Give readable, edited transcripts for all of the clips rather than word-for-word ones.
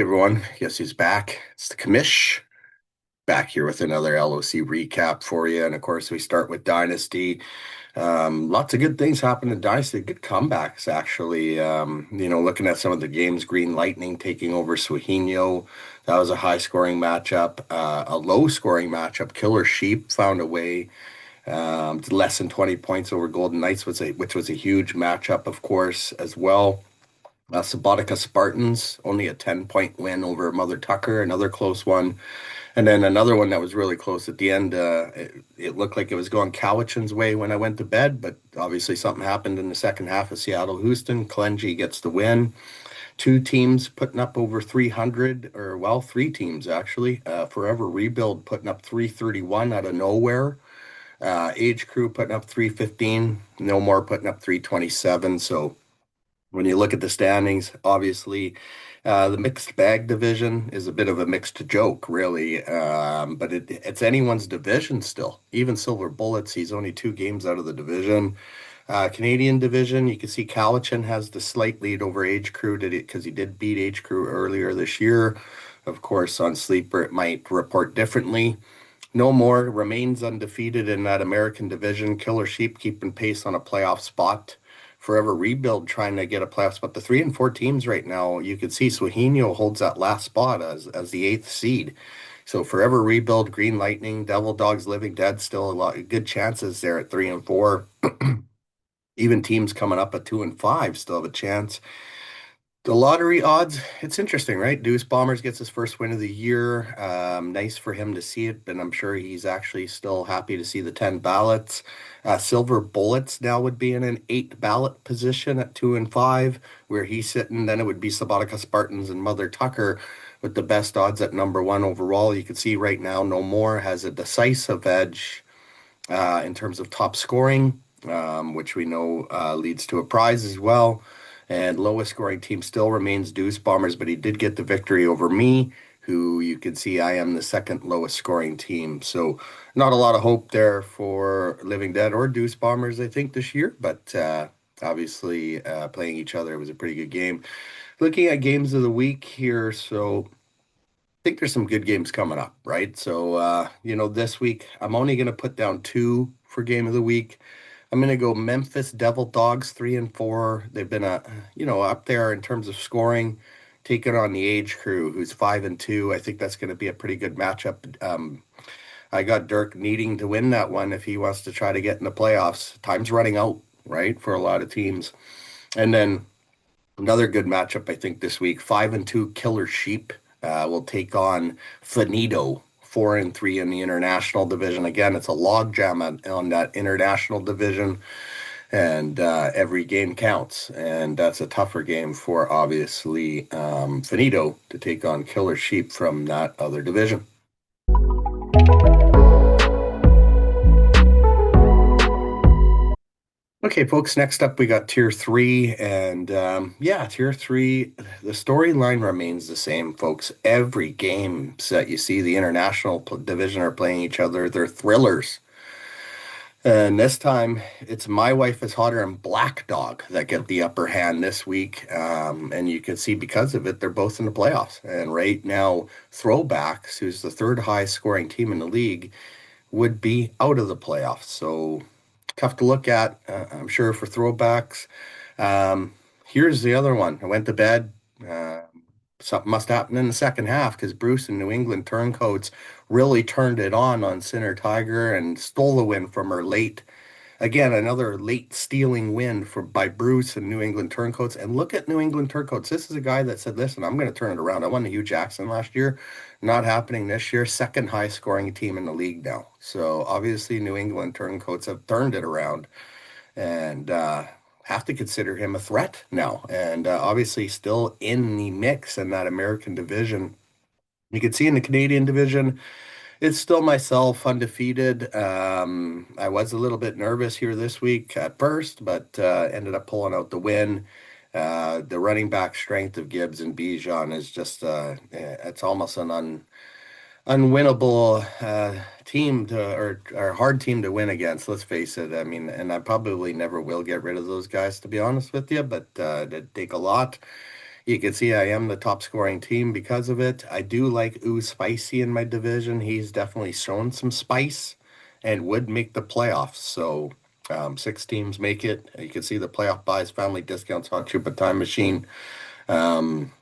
Everyone, guess who's back? It's the commish back here with another LOC recap for you. And of course, we start with Dynasty. Lots of good things happened in Dynasty, good comebacks, actually. Looking at some of the games, Green Lightning taking over Swahino. That was a high scoring matchup. A low scoring matchup, Killer Sheep found a way to less than 20 points over Golden Knights, which was a huge matchup, of course, as well. Subotica Spartans, only a 10-point win over Mother Tucker, another close one. And then another one that was really close at the end. It looked like it was going Cowichan's way when I went to bed, but obviously something happened in the second half of Seattle Houston. Klenji gets the win. Two teams putting up over 300, or well, three teams actually. Forever Rebuild putting up 331 out of nowhere. Age Crew putting up 315. No More putting up 327. So when you look at the standings, obviously, the mixed bag division is a bit of a mixed joke, really. But it's anyone's division still. Even Silver Bullets, he's only two games out of the division. Canadian division, you can see Cowichan has the slight lead over Age Crew because he did beat Age Crew earlier this year. Of course, on Sleeper, it might report differently. No More remains undefeated in that American division. Killer Sheep keeping pace on a playoff spot. Forever Rebuild trying to get a playoff spot. The 3 and 4 teams right now, you can see Swahino holds that last spot as the eighth seed. So Forever Rebuild, Green Lightning, Devil Dogs, Living Dead, still a lot of good chances there at 3 and 4. Even teams coming up at 2 and 5 still have a chance. The lottery odds, it's interesting, right? Deuce Bombers gets his first win of the year. Nice for him to see it, but I'm sure he's actually still happy to see the 10 ballots. Silver Bullets now would be in an 8 ballot position at 2 and 5, where he's sitting. Then it would be Subotica Spartans and Mother Tucker with the best odds at number one overall. You can see right now, No More has a decisive edge in terms of top scoring, which we know leads to a prize as well. And lowest scoring team still remains Deuce Bombers, but he did get the victory over me, who you can see I am the second lowest scoring team. So not a lot of hope there for Living Dead or Deuce Bombers, I think, this year. But obviously, playing each other, it was a pretty good game. Looking at games of the week here, so I think there's some good games coming up, right? So, this week I'm only going to put down two for game of the week. I'm going to go Memphis Devil Dogs 3 and 4. They've been up there in terms of scoring, taking on the Age Crew, who's 5 and 2. I think that's going to be a pretty good matchup. I got Dirk needing to win that one if he wants to try to get in the playoffs. Time's running out, right, for a lot of teams. And then another good matchup, I think, this week. 5 and 2 Killer Sheep will take on Finito, 4 and 3 in the international division. Again, it's a logjam on that international division, and every game counts. And that's a tougher game for obviously Finito to take on Killer Sheep from that other division. Okay, folks, next up we got Tier 3. And Tier 3, the storyline remains the same, folks. Every game that you see the international division are playing each other, they're thrillers. And this time, it's My Wife is Hotter and Black Dog that get the upper hand this week. And you can see because of it, they're both in the playoffs. And right now, Throwbacks, who's the third highest scoring team in the league, would be out of the playoffs. So tough to look at, I'm sure, for Throwbacks. Here's the other one. I went to bed. Uh, Something must happen in the second half because Bruce and New England Turncoats really turned it on Sinner Tiger and stole the win from her late. Again, another late stealing win by Bruce and New England Turncoats. And look at New England Turncoats. This is a guy that said, listen, I'm going to turn it around. I won the Hugh Jackson last year. Not happening this year. Second high scoring team in the league now. So obviously, New England Turncoats have turned it around and have to consider him a threat now. And obviously, still in the mix in that American division. You can see in the Canadian division, it's still myself undefeated. I was a little bit nervous here this week at first, but ended up pulling out the win. The running back strength of Gibbs and Bijan is just it's almost an unwinnable team or hard team to win against. Let's face it. I mean, and I probably never will get rid of those guys, to be honest with you, but it'd take a lot. You can see I am the top scoring team because of it. I do like Ooh Spicy in my division. He's definitely shown some spice and would make the playoffs. So six teams make it. You can see the playoff buys, family discounts, Hot Chupa Time Machine. Um,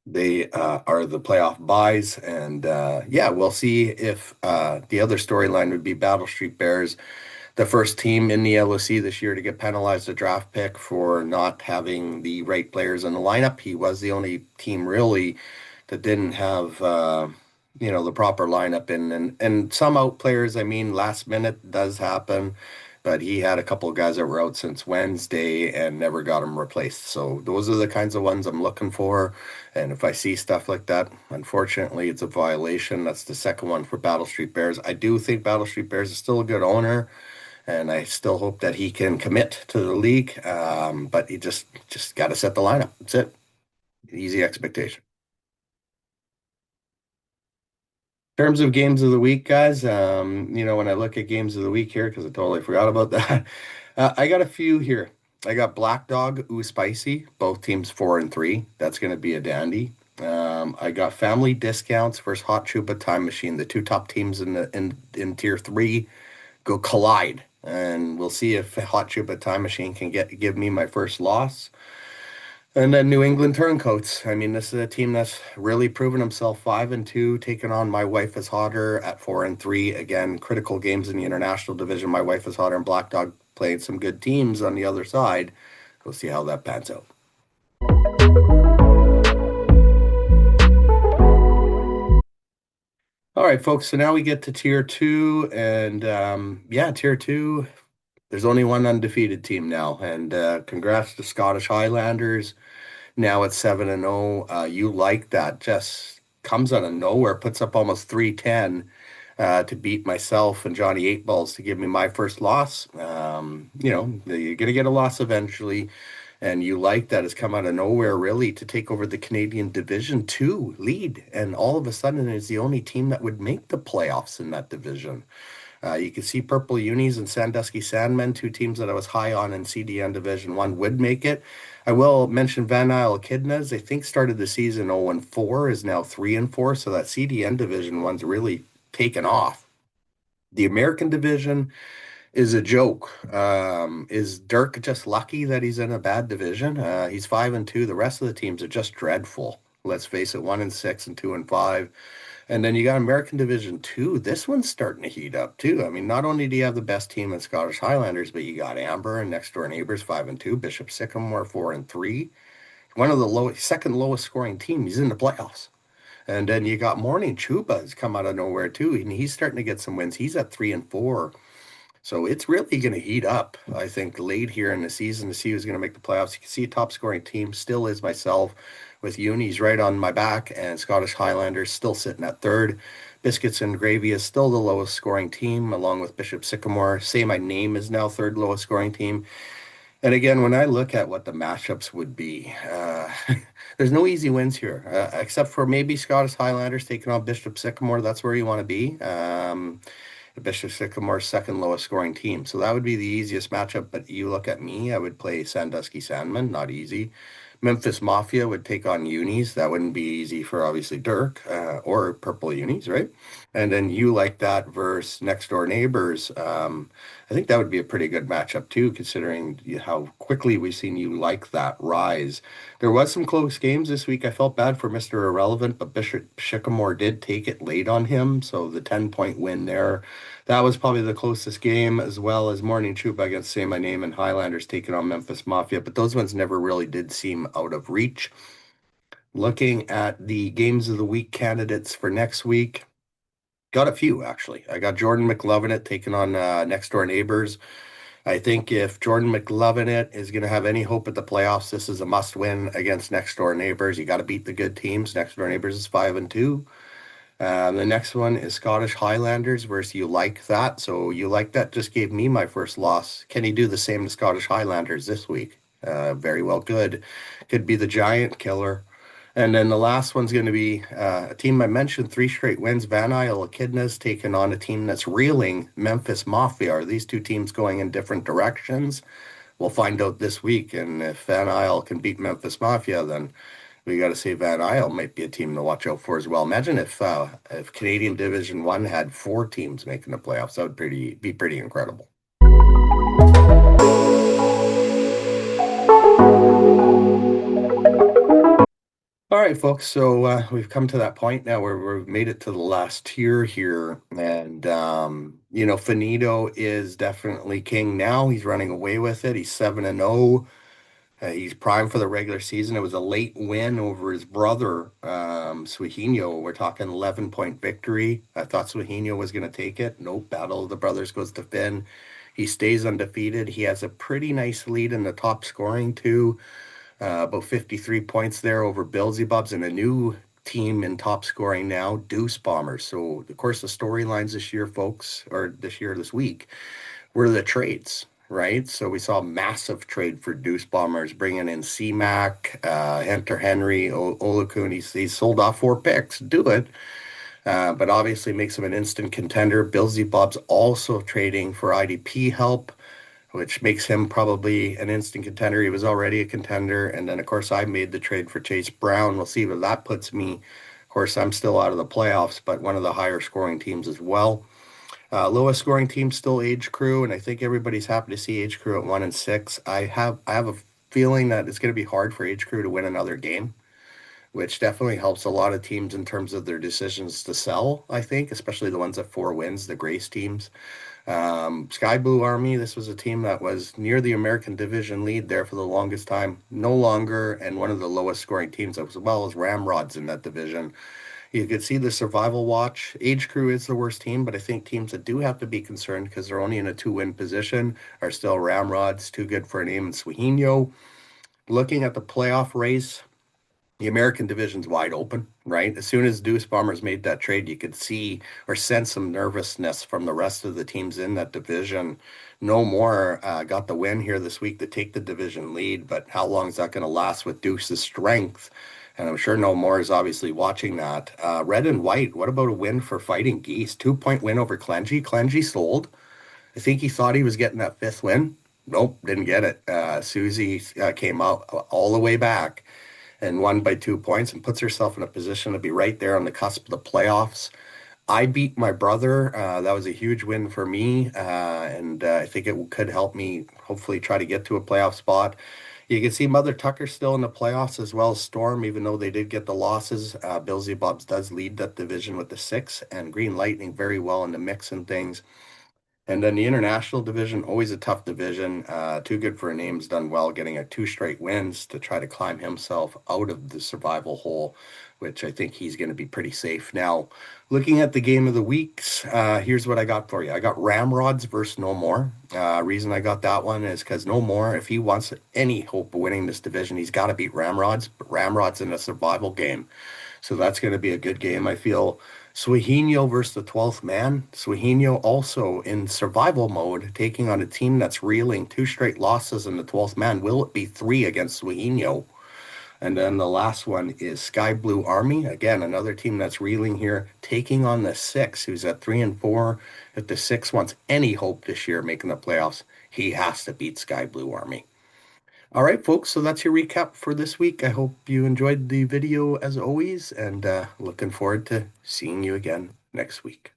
they are the playoff buys. And yeah, we'll see if the other storyline would be Battle Street Bears, the first team in the LOC this year to get penalized a draft pick for not having the right players in the lineup. He was the only team really that didn't have the proper lineup in, and some out players, I mean, last minute does happen, but he had a couple of guys that were out since Wednesday and never got them replaced. So those are the kinds of ones I'm looking for. And if I see stuff like that, unfortunately, it's a violation. That's the second one for Battle Street Bears. I do think Battle Street Bears is still a good owner, and I still hope that he can commit to the league. But he just got to set the lineup. That's it. Easy expectation. In terms of games of the week, guys, when I look at games of the week here, because I totally forgot about that, I got a few here. I got Black Dog, Ooh Spicy, both teams 4-3. That's going to be a dandy. I got Family Discounts versus Hot Chupa Time Machine. The two top teams in tier three go collide, and we'll see if Hot Chupa Time Machine can give me my first loss. And then New England Turncoats. I mean, this is a team that's really proven himself 5-2, taking on My Wife is Hotter at 4-3. Again, critical games in the international division. My Wife is Hotter and Black Dog playing some good teams on the other side. We'll see how that pans out. All right, folks. So now we get to tier two, and yeah, tier two. There's only one undefeated team now, and congrats to Scottish Highlanders. Now at 7-0. You like that. Just comes out of nowhere, puts up almost 310 to beat myself and Johnny Eight Balls to give me my first loss. You're going to get a loss eventually. And you like that it's come out of nowhere, really, to take over the Canadian Division Two lead. And all of a sudden, is the only team that would make the playoffs in that division. You can see Purple Unis and Sandusky Sandmen, two teams that I was high on in CDN Division 1 would make it. I will mention Van Isle Echidnas. I think started the season 0-4, is now 3-4, so that CDN Division 1's really taken off. The American Division is a joke. Is Dirk just lucky that he's in a bad division? He's 5-2. The rest of the teams are just dreadful. Let's face it, 1-6 and 2-5. And then you got American Division 2. This one's starting to heat up too. I mean, not only do you have the best team in Scottish Highlanders, but you got Amber and next door neighbors 5-2, Bishop Sycamore 4-3. One of the second lowest scoring team. He's in the playoffs. And then you got Morning Chuba's come out of nowhere too, and he's starting to get some wins. He's at 3-4. So it's really going to heat up, I think, late here in the season to see who's going to make the playoffs. You can see a top scoring team still is myself, with Unis right on my back and Scottish Highlanders still sitting at third. Biscuits and Gravy is still the lowest scoring team, along with Bishop Sycamore. Say My Name is now third lowest scoring team. And again, when I look at what the matchups would be, there's no easy wins here, except for maybe Scottish Highlanders taking on Bishop Sycamore. That's where you want to be. Bishop Sycamore's second lowest scoring team. So that would be the easiest matchup. But you look at me, I would play Sandusky Sandman, not easy. Memphis Mafia would take on Unis. That wouldn't be easy for obviously Dirk or Purple Unis, right? And then you like that versus next door neighbors. I think that would be a pretty good matchup too, considering how quickly we've seen you like that rise. There was some close games this week. I felt bad for Mr. Irrelevant, but Bishop Sycamore did take it late on him. So the 10-point win there, that was probably the closest game, as well as Morning Chupa against Say My Name and Highlanders taking on Memphis Mafia. But those ones never really did seem out of reach. Looking at the games of the week candidates for next week, got a few actually. I got Jordan McLovin taking on next door neighbors. I think if Jordan McLovin is going to have any hope at the playoffs, this is a must win against next door neighbors. You got to beat the good teams. Next door neighbors is 5-2. The next one is Scottish Highlanders versus You Like That. So You Like That just gave me my first loss. Can he do the same to Scottish Highlanders this week? Very well good. Could be the giant killer. And then the last one's going to be a team I mentioned, three straight wins. Van Isle Echidnas taking on a team that's reeling, Memphis Mafia. Are these two teams going in different directions? We'll find out this week. And if Van Isle can beat Memphis Mafia, then we got to say Van Isle might be a team to watch out for as well. Imagine if Canadian Division One had four teams making the playoffs. That would be pretty incredible. All right, folks. So we've come to that point now where we've made it to the last tier here, and Finito is definitely king now. He's running away with it. He's 7-0. He's primed for the regular season. It was a late win over his brother, Suihino. We're talking 11-point victory. I thought Suihino was going to take it. Nope. Battle of the Brothers goes to Finn. He stays undefeated. He has a pretty nice lead in the top scoring too. About 53 points there over Beelzebubs and a new team in top scoring now, Deuce Bombers. So, of course, the storylines this year, folks, or this week, were the trades, right? So we saw a massive trade for Deuce Bombers, bringing in C-Mac, Hunter Henry, Olakun. He's sold off 4 picks. Do it. But obviously makes him an instant contender. Beelzebubs also trading for IDP help, which makes him probably an instant contender. He was already a contender. And then, of course, I made the trade for Chase Brown. We'll see where that puts me. Of course, I'm still out of the playoffs, but one of the higher scoring teams as well. Lowest scoring team still Age Crew, and I think everybody's happy to see Age Crew at 1-6. I have a feeling that it's going to be hard for Age Crew to win another game, which definitely helps a lot of teams in terms of their decisions to sell, I think, especially the ones at 4 wins, the Grace teams. Sky Blue Army, this was a team that was near the American Division lead there for the longest time, no longer, and one of the lowest scoring teams as well as Ramrods in that division. You could see the survival watch. Age Crew is the worst team, but I think teams that do have to be concerned because they're only in a 2-win position are still Ramrods, Too Good for a Name, and Suihino. Looking at the playoff race, the American division's wide open, right? As soon as Deuce Bombers made that trade, you could see or sense some nervousness from the rest of the teams in that division. No More got the win here this week to take the division lead, but how long is that going to last with Deuce's strength? And I'm sure No More is obviously watching that. Red and White, what about a win for Fighting Geese? 2-point win over Clengy. Clengy sold. I think he thought he was getting that fifth win. Nope, didn't get it. Susie came out all the way back and won by 2 points and puts herself in a position to be right there on the cusp of the playoffs. I beat my brother. That was a huge win for me, and I think it could help me hopefully try to get to a playoff spot. You can see Mother Tucker still in the playoffs as well as Storm, even though they did get the losses. Bobs does lead that division with the 6, and Green Lightning very well in the mix and things. And then the international division, always a tough division. Too Good for a Name's done well, getting a 2 straight wins to try to climb himself out of the survival hole, which I think he's going to be pretty safe. Now, looking at the game of the weeks, here's what I got for you. I got Ramrods versus No More. Reason I got that one is because No More, if he wants any hope of winning this division, he's got to beat Ramrods. But Ramrods in a survival game. So that's going to be a good game. I feel Suihino versus the 12th man. Suihino also in survival mode, taking on a team that's reeling 2 straight losses in the 12th man. Will it be 3 against Suihino? And then the last one is Sky Blue Army. Again, another team that's reeling here, taking on the 6, who's at 3-4. If the 6 wants any hope this year making the playoffs, he has to beat Sky Blue Army. All right, folks, so that's your recap for this week. I hope you enjoyed the video as always, and looking forward to seeing you again next week.